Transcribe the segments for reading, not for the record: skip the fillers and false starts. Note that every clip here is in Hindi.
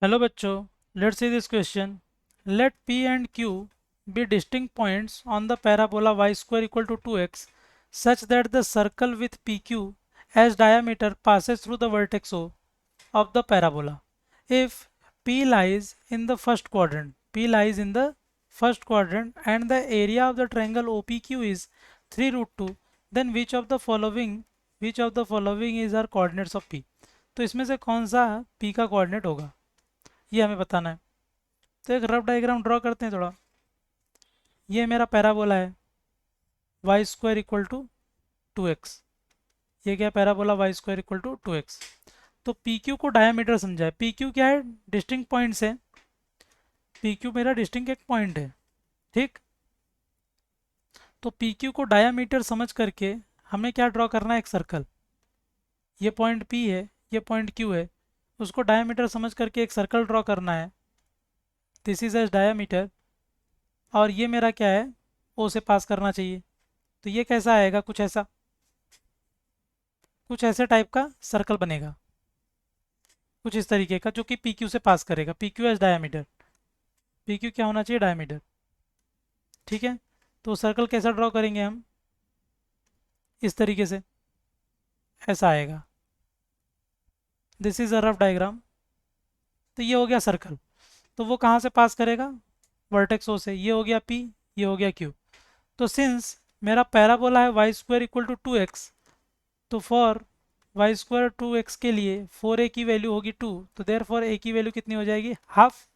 Hello bachcho, let's see this question. Let P and Q be distinct points on the parabola y square equal to 2x such that the circle with PQ as diameter passes through the vertex O of the parabola. If P lies in the first quadrant, and the area of the triangle OPQ is 3 root 2, then which of the following is our coordinates of P? तो इसमें से कौन सा P का कोऑर्डिनेट होगा ये हमें बताना है। तो एक रफ डायग्राम ड्रॉ करते हैं थोड़ा। ये मेरा पैराबोला है Y square equal to 2x। ये क्या parabola y square equal to 2x। तो पी क्यू को डायमीटर समझा है। पी क्यू क्या है? डिस्टिंक्ट पॉइंट्स है। पी क्यू मेरा डिस्टिंक्ट एक पॉइंट है, ठीक। तो पी क्यू को डायमीटर समझ करके हमें क्या ड्रॉ करना है? एक सर्कल। ये पॉइंट पी है, ये पॉइंट क्यू है, उसको डायमीटर समझ करके एक सर्कल ड्रॉ करना है। This is as diameter. और ये मेरा क्या है? ओ से पास करना चाहिए। तो ये कैसा आएगा? कुछ ऐसे टाइप का सर्कल बनेगा, कुछ इस तरीके का, जो कि पी क्यू से पास करेगा। P q as diameter. P q क्या होना चाहिए? डायमीटर, ठीक है। तो सर्कल कैसा ड्रॉ करेंगे हम? इस तरीके से, ऐसा आएगा। This is a rough diagram. तो ये हो गया सर्कल। तो वो कहाँ से पास करेगा? वर्टेक्स ओ से। ये हो गया पी, ये हो गया क्यू। तो सिंस मेरा पैराबोला है Y square equal to 2x, तो फॉर वाई स्क्वायर 2x के लिए 4a की वैल्यू होगी 2, तो देयर फॉर a की वैल्यू कितनी हो जाएगी? हाफ।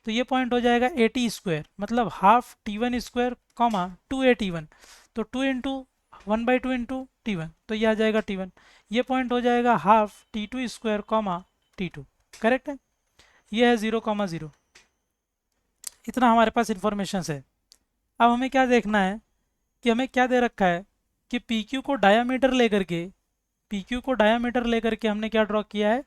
तो ये पॉइंट हो जाएगा ए टी स्क्वायर, मतलब half T one square comma 2a t1। तो 2 इंटू 1/2 इंटू टी वन, तो ये आ जाएगा टी1। ये पॉइंट हो जाएगा half T two square comma टी2। करेक्ट है। ये है 0,0। इतना हमारे पास इंफॉर्मेशन है। अब हमें क्या देखना है कि हमें क्या दे रखा है कि पी क्यू को डायामीटर लेकर के हमने क्या ड्रॉ किया है?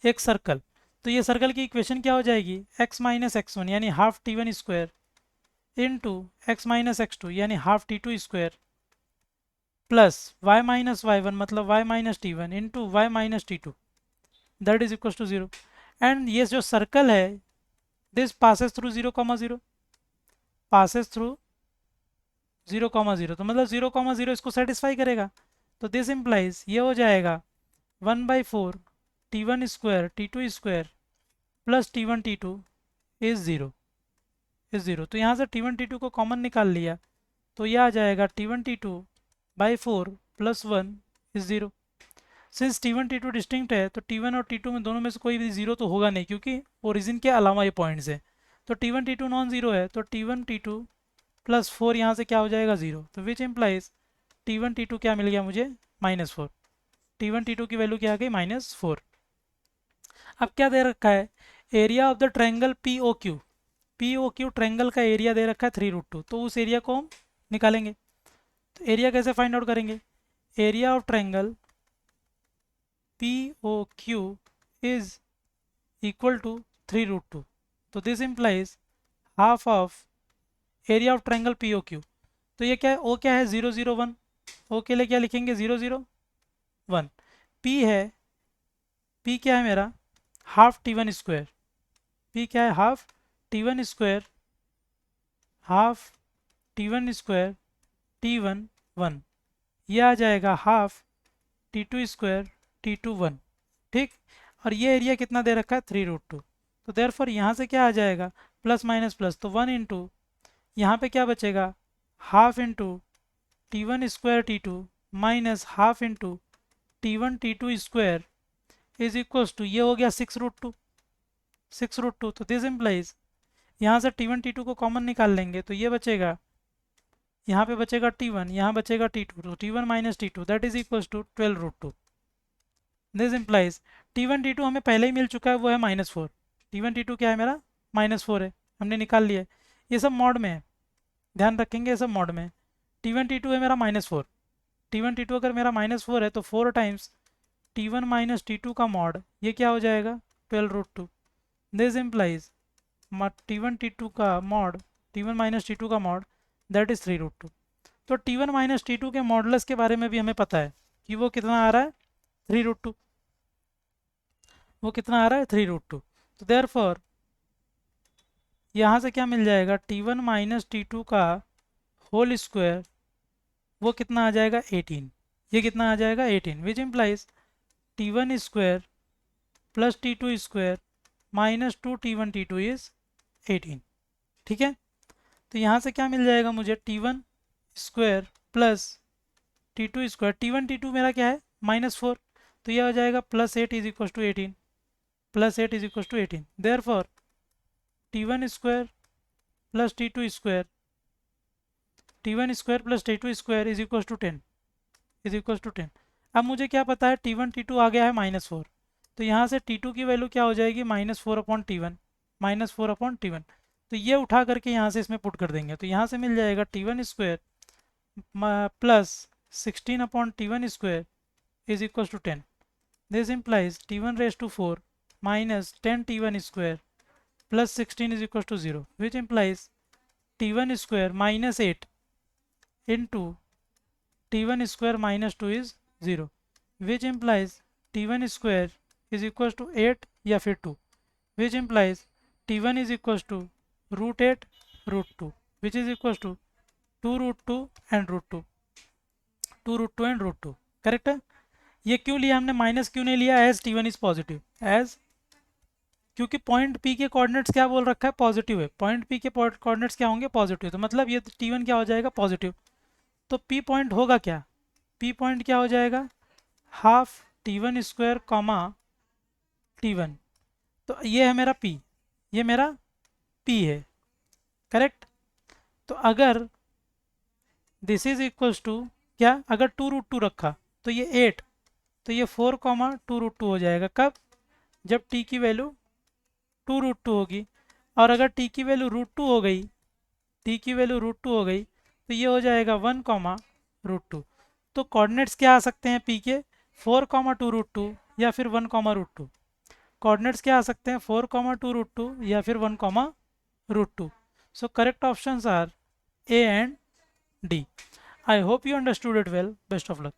एक सर्कल। तो ये सर्कल की इक्वेशन क्या हो जाएगी? x माइनस एक्स वन यानी half T one square into X minus X two यानी half T two square plus Y minus Y one मतलब Y minus T one into Y minus T two, that is equal to 0। And ये जो सर्कल है, this passes through 0,0, passes through 0,0, तो मतलब 0,0 इसको सेटिस्फाई करेगा। तो दिस इम्प्लाइज ये हो जाएगा 1/4 T one square T two square plus T one T two is zero. तो यहाँ से टी1 टी2 को कॉमन निकाल लिया, तो ये आ जाएगा टी1 टी2/4 plus 1 is 0। Since T one T two distinct है, तो टी1 और टी2 में दोनों में से कोई भी ज़ीरो तो होगा नहीं, क्योंकि ओरिजिन के अलावा ये पॉइंट्स है। तो टी1 टी2 नॉन ज़ीरो है, तो टी1 टी2 प्लस 4 यहाँ से क्या हो जाएगा? 0। तो विच इम्प्लाइज टी1 टी2 क्या मिल गया मुझे? -4। टी1 टी2 की वैल्यू क्या आ गई? -4। अब क्या दे रखा है? Area of the triangle p o q. P o q triangle का एरिया दे रखा है 3√2। तो उस एरिया को हम निकालेंगे। तो एरिया कैसे फाइंड आउट करेंगे? Area of triangle p o q is equal to 3√2। तो this implies half of area of triangle p o q. तो ये क्या है? ओ क्या है? 0, 0, 1। ओ के लिए क्या लिखेंगे? 0, 0, 1। पी है, पी क्या है मेरा? हाफ टी1 स्क्वायर। पी क्या है? हाफ टी1 स्क्वायर, हाफ टी1 स्क्वायर टी1 1। ये आ जाएगा हाफ टी2 स्क्वायर टी2 1, ठीक। और ये एरिया कितना दे रखा है? 3√2। तो देयरफॉर यहाँ से क्या आ जाएगा? प्लस माइनस प्लस, तो 1 इंटू यहाँ पे क्या बचेगा? हाफ इंटू टी1 स्क्वायर टी2 माइनस हाफ इंटू टी1 टी2 स्क्वायर इज इक्वल्स टू, ये हो गया 6√2। 6√2। तो दिस इम्प्लाइज यहाँ से टी1 टी2 को कॉमन निकाल लेंगे, तो ये बचेगा, यहाँ पे बचेगा टी1, यहाँ बचेगा टी2, तो T one minus T two that is equals to 12√2। This implies T one T two हमें पहले ही मिल चुका है, वो है -4। टी1 टी2 क्या है मेरा? -4 है, हमने निकाल लिया है। ये सब मॉड में है, ध्यान रखेंगे, ये सब मॉड में है। टी1 टी2 है मेरा -4। टी1 टी2 अगर मेरा -4 है, तो 4 टाइम्स टी1 माइनस टी2 का मॉड, ये क्या हो जाएगा? 12√2। दिस इम्प्लाइज टी1 टी2 का मॉड, टी1 माइनस टी2 का मॉड दैट इज 3√2। तो टी1 माइनस टी2 के मॉडुलस के बारे में भी हमें पता है कि वो कितना आ रहा है? 3√2। वो कितना आ रहा है? 3√2। तो देयरफॉर यहाँ से क्या मिल जाएगा, T1 माइनस T2 का होल स्क्वायर, वो कितना आ जाएगा 18। ये कितना आ जाएगा 18, विच implies T1 square plus T2 square minus 2 T1 T2 is 18। ठीक है, तो यहाँ से क्या मिल जाएगा मुझे, T1 square plus T2 square, T1 T2 मेरा क्या है -4, तो यह हो जाएगा +8 is equal to 18, +8 is equal to 18। Therefore T1 square plus T2 square, T1 square plus T2 square is equal to 10, is equal to 10। अब मुझे क्या पता है, T1 T2 आ गया है -4, तो यहाँ से T2 की वैल्यू क्या हो जाएगी, -4/T1, -4/T1। तो ये उठा करके यहाँ से इसमें पुट कर देंगे, तो यहाँ से मिल जाएगा T1 square plus 16/T1 square is equal to 10। This implies T1 raise to 4 minus 10T1 square plus 16 is equal to 0, which implies T1 square -8 into T1 square minus 2 is 0, which implies T1 square is equals to 8 या फिर 2, which implies T1 is equals to √8 √2, which is equals to 2√2 and √2, 2√2 and √2। Correct है। ये क्यों लिया हमने, माइनस क्यों नहीं लिया, as T1 is positive, as, क्योंकि पॉइंट P के कोऑर्डिनेट्स क्या बोल रखा है, पॉजिटिव है, पॉइंट P के कोऑर्डिनेट्स क्या होंगे, पॉजिटिव, तो मतलब ये T1 क्या हो जाएगा, पॉजिटिव। तो P पॉइंट होगा क्या, P पॉइंट क्या हो जाएगा, half T1 square comma T1, तो ये है मेरा P, ये मेरा P है, करेक्ट। तो अगर दिस इज इक्वल्स टू क्या, अगर 2√2 रखा तो ये 8, तो ये 4,2√2 हो जाएगा, कब, जब T की वैल्यू 2√2 होगी। और अगर T की वैल्यू √2 हो गई, T की वैल्यू √2 हो गई, तो ये हो जाएगा 1,√2। तो कोऑर्डिनेट्स क्या आ सकते हैं P के, 4,2√2 या फिर 1,√2। कोऑर्डिनेट्स क्या आ सकते हैं, 4,2√2 या फिर 1,√2। So correct options are A and D. I hope you understood it well. Best of luck.